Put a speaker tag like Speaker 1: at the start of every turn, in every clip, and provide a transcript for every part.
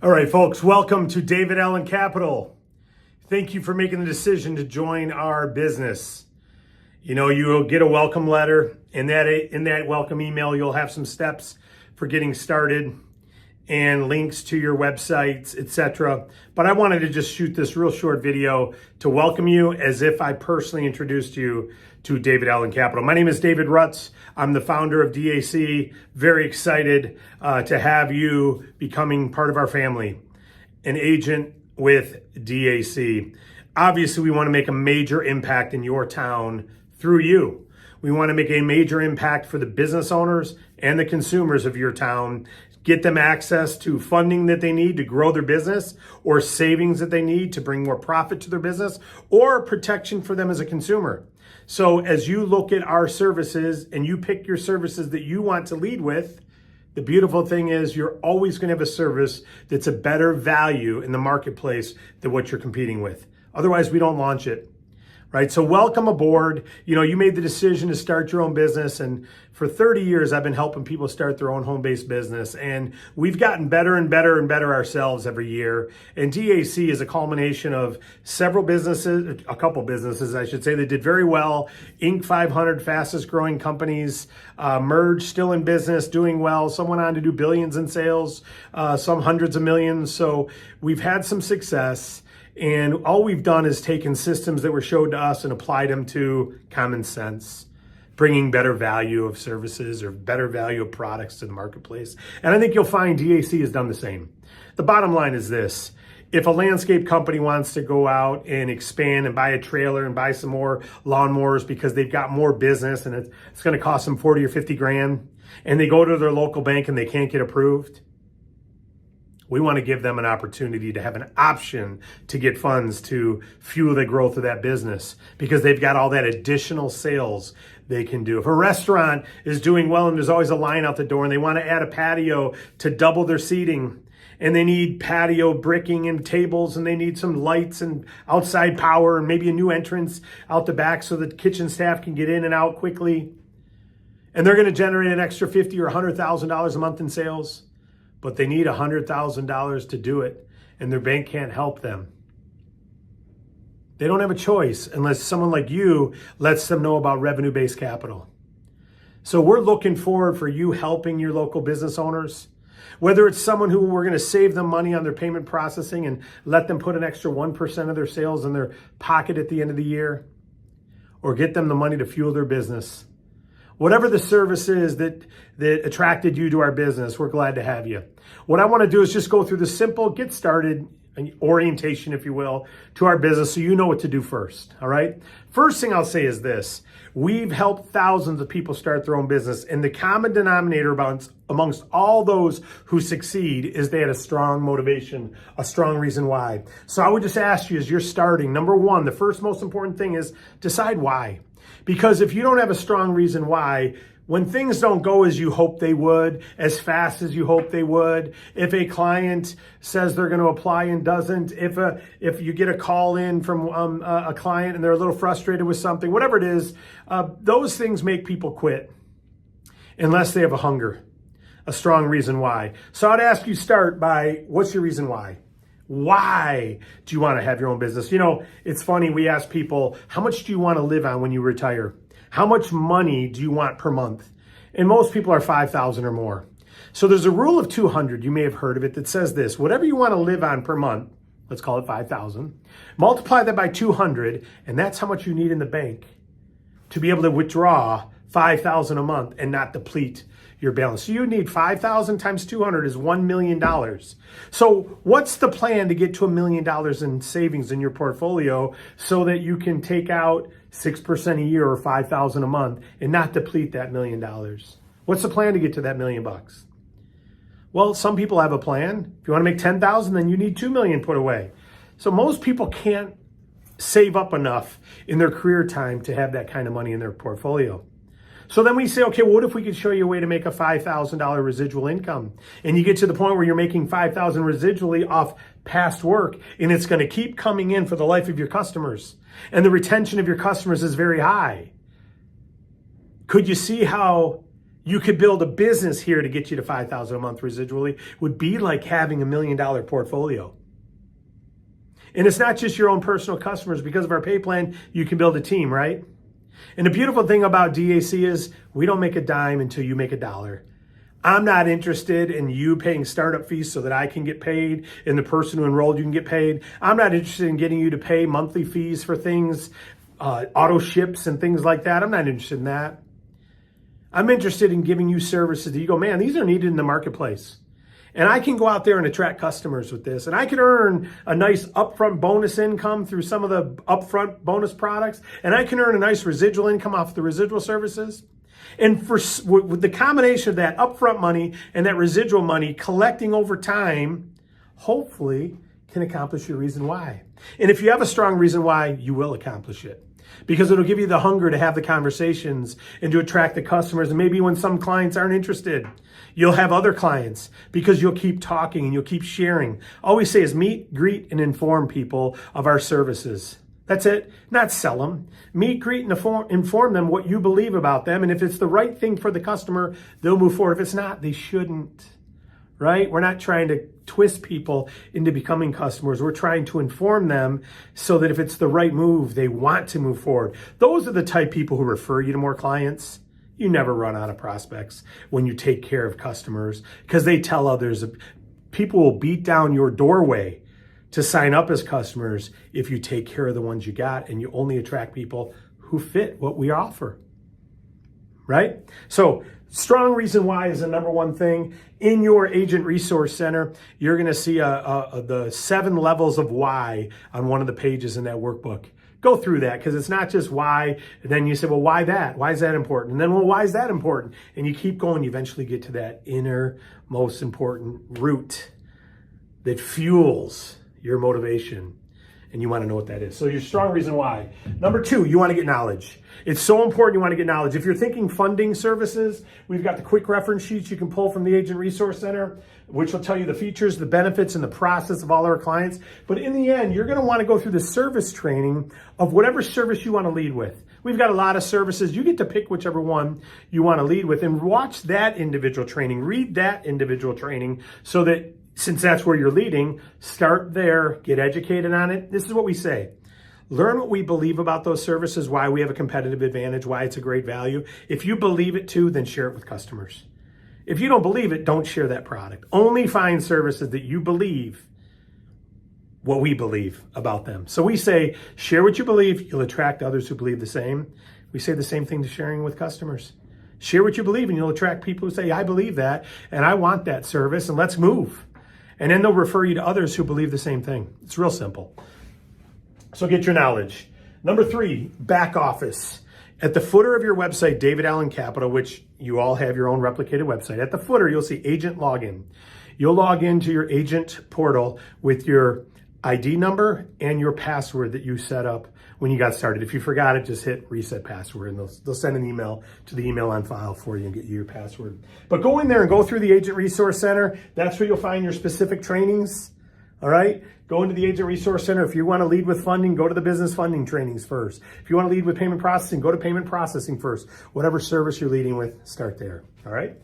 Speaker 1: All right, folks, welcome to David Allen Capital. Thank you for making the decision to join our business. You know, you'll get a welcome letter. In that welcome email, you'll have some steps for getting started and links to your websites, etc. But I wanted to just shoot this real short video to welcome you as if I personally introduced you to David Allen Capital. My name is David Rutz. I'm the founder of DAC. Very excited to have you becoming part of our family, an agent with DAC. Obviously, we want to make a major impact in your town through you. We want to make a major impact for the business owners and the consumers of your town. Get them access to funding that they need to grow their business, or savings that they need to bring more profit to their business, or protection for them as a consumer. So as you look at our services and you pick your services that you want to lead with, the beautiful thing is you're always going to have a service that's a better value in the marketplace than what you're competing with. Otherwise, we don't launch it. Right? So welcome aboard. You know, you made the decision to start your own business, and for 30 years, I've been helping people start their own home-based business, and we've gotten better and better and better ourselves every year. And DAC is a culmination of several businesses, a couple businesses, I should say, that did very well. Inc. 500 fastest growing companies, merged, still in business, doing well. Some went on to do billions in sales, some hundreds of millions. So we've had some success. And all we've done is taken systems that were showed to us and applied them to common sense, bringing better value of services or better value of products to the marketplace. And I think you'll find DAC has done the same. The bottom line is this. If a landscape company wants to go out and expand and buy a trailer and buy some more lawnmowers because they've got more business and it's going to cost them 40 or 50 grand, and they go to their local bank and they can't get approved, we want to give them an opportunity to have an option to get funds to fuel the growth of that business because they've got all that additional sales they can do. If a restaurant is doing well and there's always a line out the door and they want to add a patio to double their seating, and they need patio bricking and tables, and they need some lights and outside power and maybe a new entrance out the back so that kitchen staff can get in and out quickly, and they're going to generate an extra $50,000 or $100,000 a month in sales, but they need $100,000 to do it, and their bank can't help them. They don't have a choice unless someone like you lets them know about revenue-based capital. So we're looking forward for you helping your local business owners, whether it's someone who we're going to save them money on their payment processing and let them put an extra 1% of their sales in their pocket at the end of the year, or get them the money to fuel their business. Whatever the service is that attracted you to our business, we're glad to have you. What I want to do is just go through the simple get started orientation, if you will, to our business so you know what to do first, all right? First thing I'll say is this. We've helped thousands of people start their own business, and the common denominator amongst all those who succeed is they had a strong motivation, a strong reason why. So I would just ask you as you're starting, number one, the first most important thing is decide why. Because if you don't have a strong reason why, when things don't go as you hope they would, as fast as you hope they would, if a client says they're going to apply and doesn't, if you get a call in from a client and they're a little frustrated with something, whatever it is, those things make people quit unless they have a hunger, a strong reason why. So I'd ask you start by, what's your reason why? Why do you want to have your own business? You know, it's funny, we ask people, how much do you want to live on when you retire? How much money do you want per month? And most people are $5,000 or more. So there's a rule of 200, you may have heard of it, that says this: whatever you want to live on per month, let's call it 5,000, multiply that by 200, and that's how much you need in the bank to be able to withdraw 5,000 a month and not deplete your balance. So you need 5,000 times 200 is $1 million. So what's the plan to get to $1 million in savings in your portfolio so that you can take out 6% a year or 5,000 a month and not deplete that $1 million? What's the plan to get to that $1 million? Well, some people have a plan. If you want to make 10,000, then you need 2 million put away. So most people can't save up enough in their career time to have that kind of money in their portfolio. So then we say, okay, well, what if we could show you a way to make a $5,000 residual income? And you get to the point where you're making $5,000 residually off past work, and it's going to keep coming in for the life of your customers. And the retention of your customers is very high. Could you see how You could build a business here to get you to $5,000 a month residually. Would be like having $1 million portfolio. And it's not just your own personal customers. Because of our pay plan, you can build a team, right? And the beautiful thing about DAC is we don't make a dime until you make a dollar. I'm not interested in you paying startup fees so that I can get paid and the person who enrolled you can get paid. I'm not interested in getting you to pay monthly fees for things, auto ships and things like that. I'm not interested in that. I'm interested in giving you services that you go, man, these are needed in the marketplace. And I can go out there and attract customers with this. And I can earn a nice upfront bonus income through some of the upfront bonus products. And I can earn a nice residual income off the residual services. And with the combination of that upfront money and that residual money collecting over time, hopefully can accomplish your reason why. And if you have a strong reason why, you will accomplish it. Because it'll give you the hunger to have the conversations and to attract the customers. And maybe when some clients aren't interested, you'll have other clients because you'll keep talking and you'll keep sharing. All we say is meet, greet, and inform people of our services. That's it. Not sell them. Meet, greet, and inform them what you believe about them. And if it's the right thing for the customer, they'll move forward. If it's not, they shouldn't. Right? We're not trying to twist people into becoming customers. We're trying to inform them so that if it's the right move, they want to move forward. Those are the type people who refer you to more clients. You never run out of prospects when you take care of customers because they tell others. People will beat down your doorway to sign up as customers if you take care of the ones you got and you only attract people who fit what we offer. Right? So strong reason why is the number one thing. In your Agent Resource Center, you're going to see the 7 levels of why on one of the pages in that workbook. Go through that because it's not just why. And then you say, well, why that? Why is that important? And then, well, why is that important? And you keep going. You eventually get to that inner, most important root that fuels your motivation. And you want to know what that is. So your strong reason why. Number 2, you want to get knowledge. It's so important you want to get knowledge. If you're thinking funding services, we've got the quick reference sheets you can pull from the Agent Resource Center, which will tell you the features, the benefits, and the process of all our clients. But in the end, you're going to want to go through the service training of whatever service you want to lead with. We've got a lot of services. You get to pick whichever one you want to lead with and watch that individual training, read that individual training so that since that's where you're leading, start there, get educated on it. This is what we say. Learn what we believe about those services, why we have a competitive advantage, why it's a great value. If you believe it too, then share it with customers. If you don't believe it, don't share that product. Only find services that you believe what we believe about them. So we say, share what you believe, you'll attract others who believe the same. We say the same thing to sharing with customers. Share what you believe and you'll attract people who say, I believe that and I want that service and let's move. And then they'll refer you to others who believe the same thing. It's real simple. So get your knowledge. Number 3, back office. At the footer of your website, David Allen Capital, which you all have your own replicated website, at the footer, you'll see agent login. You'll log into your agent portal with your ID number and your password that you set up when you got started. If you forgot it, just hit reset password and they'll send an email to the email on file for you and get you your password. But go in there and go through the Agent Resource Center. That's where you'll find your specific trainings. All right? Go into the Agent Resource Center. If you want to lead with funding, go to the business funding trainings first. If you want to lead with payment processing, go to payment processing first. Whatever service you're leading with, start there. All right?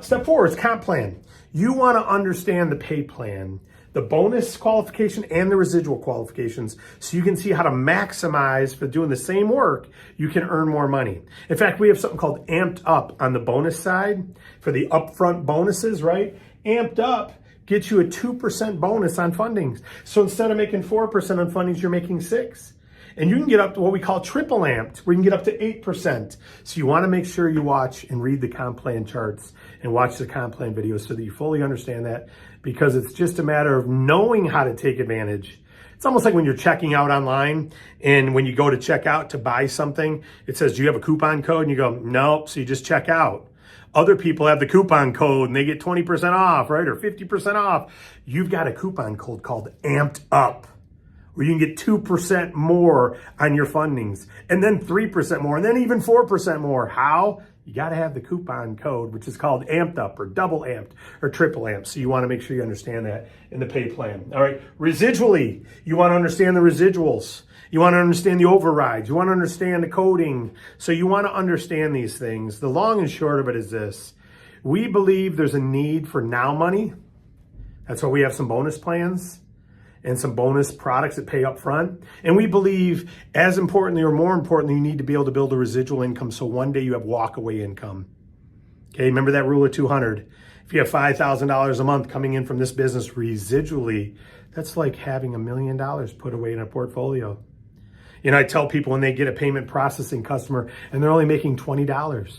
Speaker 1: Step 4 is comp plan. You want to understand the pay plan, the bonus qualification and the residual qualifications so you can see how to maximize for doing the same work, you can earn more money. In fact, we have something called Amped Up on the bonus side for the upfront bonuses, right? Amped Up gets you a 2% bonus on fundings. So instead of making 4% on fundings, you're making 6%. And you can get up to what we call triple amped, where you can get up to 8%. So you want to make sure you watch and read the comp plan charts and watch the comp plan videos so that you fully understand that, because it's just a matter of knowing how to take advantage. It's almost like when you're checking out online and when you go to check out to buy something, it says, do you have a coupon code? And you go, nope. So you just check out. Other people have the coupon code and they get 20% off, right? Or 50% off. You've got a coupon code called Amped Up, where you can get 2% more on your fundings, and then 3% more, and then even 4% more. How? you got to have the coupon code, which is called amped up or double amped or triple amped. So you want to make sure you understand that in the pay plan. All right. Residually, you want to understand the residuals. You want to understand the overrides. You want to understand the coding. So you want to understand these things. The long and short of it is this. We believe there's a need for now money. That's why we have some bonus plans and some bonus products that pay up front. And we believe, as importantly or more importantly, you need to be able to build a residual income so one day you have walkaway income. Okay, remember that rule of 200. If you have $5,000 a month coming in from this business residually, that's like having $1 million put away in a portfolio. You know, I tell people when they get a payment processing customer and they're only making $20,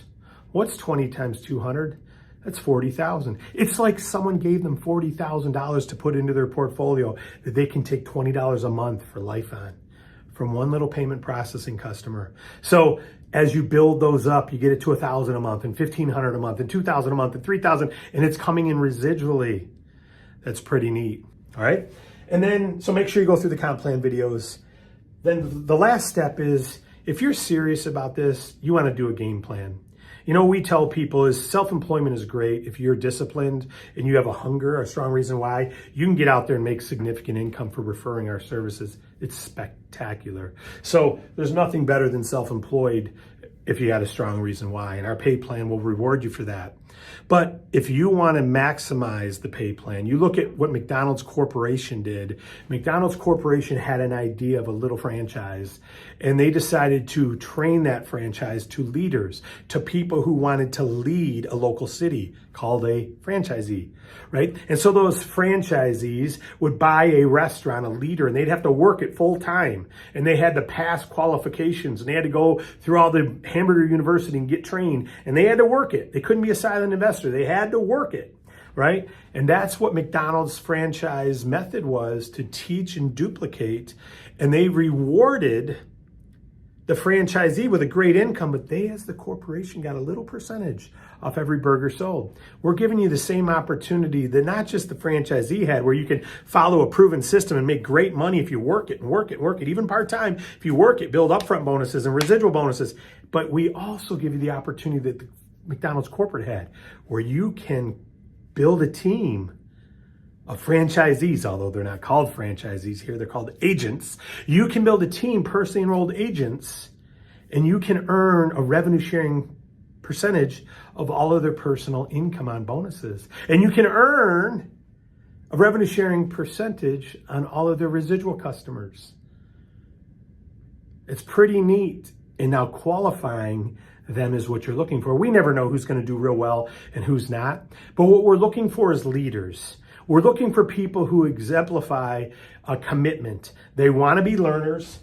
Speaker 1: what's 20 times 200? That's 40,000. It's like someone gave them $40,000 to put into their portfolio that they can take $20 a month for life on from one little payment processing customer. So as you build those up, you get it to 1,000 a month and 1,500 a month and 2,000 a month and 3,000, and it's coming in residually. That's pretty neat. All right. And then, so make sure you go through the comp plan videos. Then the last step is, if you're serious about this, you want to do a game plan. You know, we tell people is self-employment is great. If you're disciplined and you have a hunger, a strong reason why, you can get out there and make significant income for referring our services. It's spectacular. So there's nothing better than self-employed if you had a strong reason why, and our pay plan will reward you for that. But if you want to maximize the pay plan, you look at what McDonald's Corporation did. McDonald's Corporation had an idea of a little franchise, and they decided to train that franchise to leaders, to people who wanted to lead a local city, called a franchisee, right? And so those franchisees would buy a restaurant, a leader, and they'd have to work it full time. And they had to pass qualifications, and they had to go through all the Hamburger University and get trained, and they had to work it. They couldn't be a silent investor. They had to work it, right? And that's what McDonald's franchise method was, to teach and duplicate. And they rewarded the franchisee with a great income, but they, as the corporation, got a little percentage off every burger sold. We're giving you the same opportunity that not just the franchisee had, where you can follow a proven system and make great money if you work it and work it and work it, even part-time. If you work it, build upfront bonuses and residual bonuses. But we also give you the opportunity that the McDonald's corporate had, where you can build a team of franchisees, although they're not called franchisees here, they're called agents. You can build a team, personally enrolled agents, and you can earn a revenue sharing percentage of all of their personal income on bonuses. And you can earn a revenue sharing percentage on all of their residual customers. It's pretty neat. And now qualifying them is what you're looking for. We never know who's going to do real well and who's not. But what we're looking for is leaders. We're looking for people who exemplify a commitment. They want to be learners,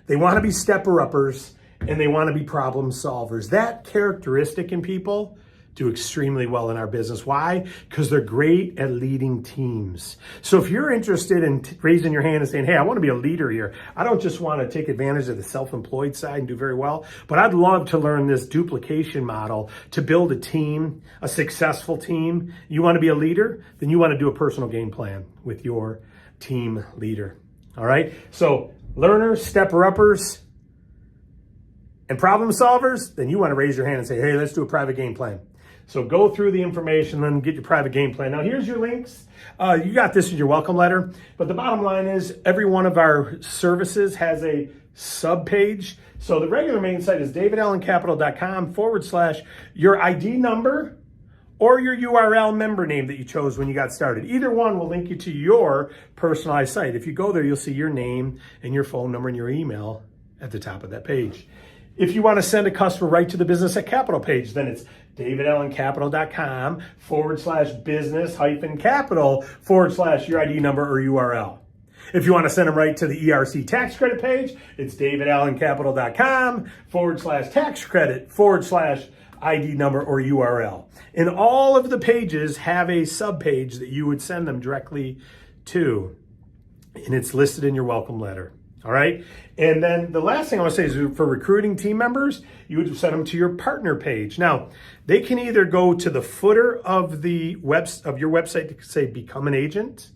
Speaker 1: they want to be stepper-uppers, and they want to be problem solvers. That characteristic in people do extremely well in our business. Why? Because they're great at leading teams. So if you're interested in raising your hand and saying, hey, I want to be a leader here. I don't just want to take advantage of the self-employed side and do very well, but I'd love to learn this duplication model to build a team, a successful team. You want to be a leader? Then you want to do a personal game plan with your team leader. All right? So learners, stepper-uppers, and problem solvers, then you want to raise your hand and say, hey, let's do a private game plan. So go through the information, then get your private game plan. Now, here's your links. You got this in your welcome letter. But the bottom line is every one of our services has a sub-page. So the regular main site is davidallencapital.com/your ID number or your URL member name that you chose when you got started. Either one will link you to your personalized site. If you go there, you'll see your name and your phone number and your email at the top of that page. If you want to send a customer right to the Business at Capital page, then it's davidallencapital.com/business-capital/your ID number or URL. If you want to send them right to the ERC tax credit page, it's davidallencapital.com/tax credit/ID number or URL. And all of the pages have a sub-page that you would send them directly to, and it's listed in your welcome letter. All right. And then the last thing I want to say is for recruiting team members, you would send them to your partner page. Now, they can either go to the footer of the your website to say become an agent.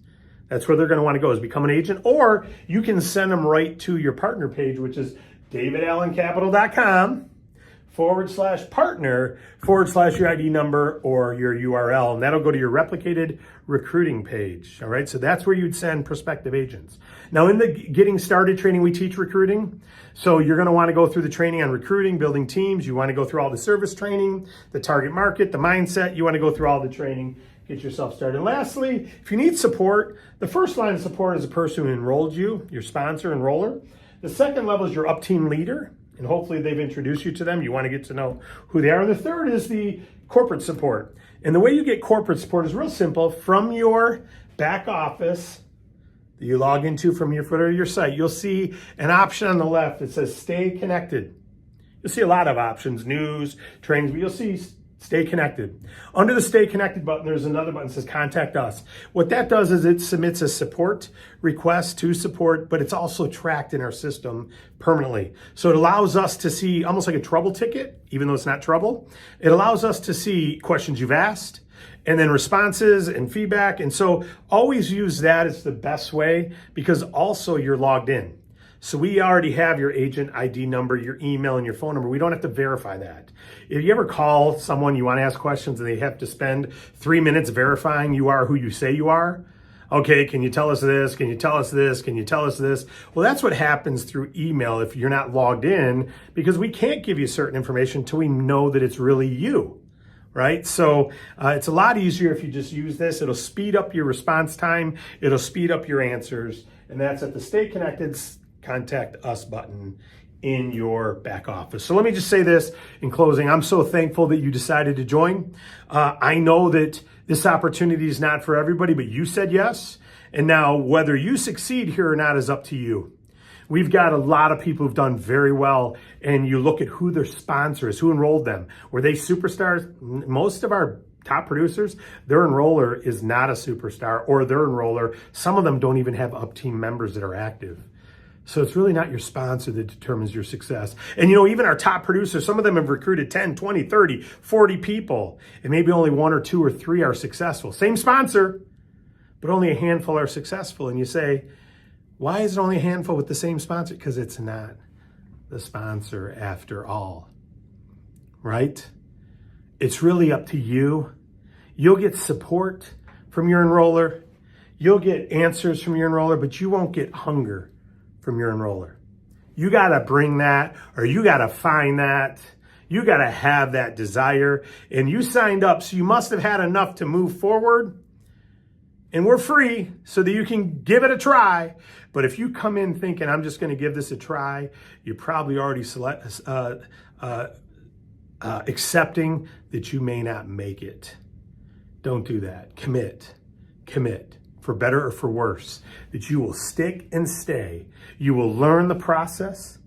Speaker 1: That's where they're going to want to go, is become an agent. Or you can send them right to your partner page, which is davidallencapital.com /partner/your ID number or your URL, and that'll go to your replicated recruiting page. All right, so that's where you'd send prospective agents. Now, in the getting started training, we teach recruiting. So you're going to want to go through the training on recruiting, building teams. You want to go through all the service training, the target market, the mindset. You want to go through all the training, get yourself started. And lastly, if you need support, the first line of support is the person who enrolled you, your sponsor, enroller. The second level is your up team leader, and hopefully they've introduced you to them. You want to get to know who they are. And the third is the corporate support. And the way you get corporate support is real simple. From your back office that you log into from your footer of your site, you'll see an option on the left that says stay connected. You'll see a lot of options, news, trainings, but you'll see stay connected. Under the stay connected button, there's another button that says contact us. What that does is it submits a support request to support, but it's also tracked in our system permanently. So it allows us to see almost like a trouble ticket, even though it's not trouble. It allows us to see questions you've asked and then responses and feedback. And so always use that as the best way because also you're logged in. So we already have your agent ID number, your email, and your phone number. We don't have to verify that. If you ever call someone, you want to ask questions, and they have to spend 3 minutes verifying you are who you say you are. Okay, can you tell us this? Can you tell us this? Can you tell us this? Well, that's what happens through email if you're not logged in, because we can't give you certain information until we know that it's really you. Right? So it's a lot easier if you just use this. It'll speed up your response time. It'll speed up your answers. And that's at the Stay Connected Contact Us button in your back office. So let me just say this in closing. I'm so thankful that you decided to join. I know that this opportunity is not for everybody, but you said yes. And now whether you succeed here or not is up to you. We've got a lot of people who've done very well, and you look at who their sponsor is, who enrolled them. Were they superstars? Most of our top producers, their enroller is not a superstar, or their enroller, some of them don't even have up team members that are active. So it's really not your sponsor that determines your success. And even our top producers, some of them have recruited 10, 20, 30, 40 people, and maybe only 1 or 2 or 3 are successful. Same sponsor, but only a handful are successful. And you say, why is it only a handful with the same sponsor? Because it's not the sponsor after all, right? It's really up to you. You'll get support from your enroller. You'll get answers from your enroller, but you won't get hunger from your enroller. You got to bring that, or you got to find that. You got to have that desire. And you signed up, so you must have had enough to move forward. And we're free so that you can give it a try. But if you come in thinking, I'm just going to give this a try, you're probably already accepting that you may not make it. Don't do that. Commit. For better or for worse, that you will stick and stay. You will learn the process.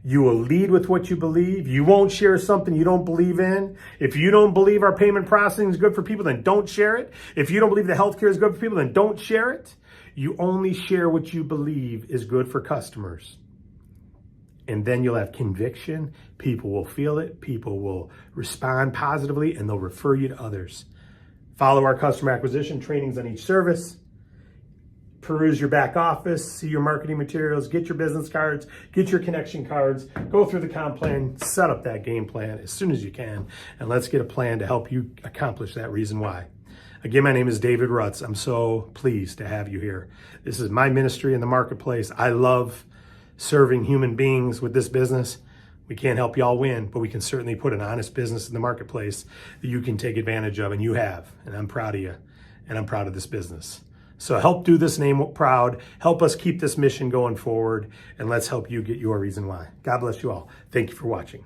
Speaker 1: You will lead with what you believe. You won't share something you don't believe in. If you don't believe our payment processing is good for people, then don't share it. If you don't believe the healthcare is good for people, then don't share it. You only share what you believe is good for customers. And then you'll have conviction. People will feel it. People will respond positively, and they'll refer you to others. Follow our customer acquisition trainings on each service. Peruse your back office, see your marketing materials, get your business cards, get your connection cards, go through the comp plan, set up that game plan as soon as you can, and let's get a plan to help you accomplish that reason why. Again, my name is David Rutz. I'm so pleased to have you here. This is my ministry in the marketplace. I love serving human beings with this business. We can't help you all win, but we can certainly put an honest business in the marketplace that you can take advantage of, and you have, and I'm proud of you, and I'm proud of this business. So help do this name proud, help us keep this mission going forward, and let's help you get your reason why. God bless you all. Thank you for watching.